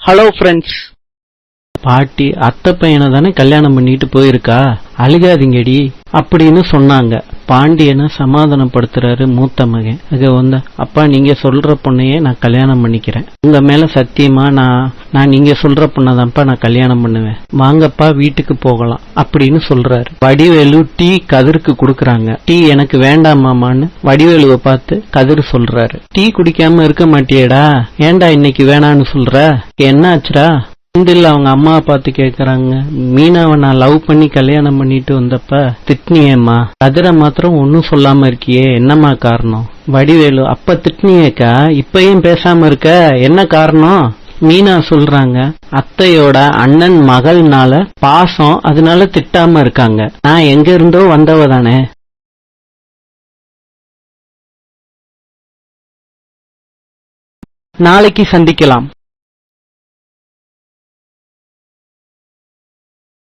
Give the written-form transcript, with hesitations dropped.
Hello friends. பாட்டி அத்தை பையனை தானே கல்யாணம் பண்ணிட்டு போயிருக்கா, அழுகாதீங்கடி அப்படின்னு சொன்னாங்க. பாண்டியனை சமாதானப்படுத்துறாரு மூத்த மகன். அது அப்பா, நீங்க சொல்ற பொண்ணையே நான் கல்யாணம் பண்ணிக்கிறேன். உங்க மேல சத்தியமா நான் நீங்க சொல்ற பொண்ணதான்ப்பா நான் கல்யாணம் பண்ணுவேன். வாங்கப்பா வீட்டுக்கு போகலாம் அப்படின்னு சொல்றாரு. வடிவேலு டீ கதிருக்கு குடுக்கறாங்க. டீ எனக்கு வேண்டாம் மாமான்னு வடிவேலுவை பார்த்து கதிர் சொல்றாரு. டீ குடிக்காம இருக்க மாட்டியேடா, ஏண்டா இன்னைக்கு வேணான்னு சொல்ற, என்ன ஆச்சுடா? அவங்க அம்மாவை பார்த்து கேக்குறாங்க. மீனாவை நான் லவ் பண்ணி கல்யாணம் பண்ணிட்டு வந்தப்ப திட்னியேம்மா, கதிரை மாத்திரம் ஒன்னும் சொல்லாம இருக்கியே, என்னம்மா காரணம்? வடிவேலு, அப்ப திட்னியேக்கா, இப்ப ஏன் பேசாம இருக்க, என்ன காரணம்? மீனா சொல்றாங்க, அத்தையோட அண்ணன் மகள்னால பாசம், அதனால திட்டாம இருக்காங்க. நான் எங்க இருந்தோ வந்தவ தானே. நாளைக்கு சந்திக்கலாம்.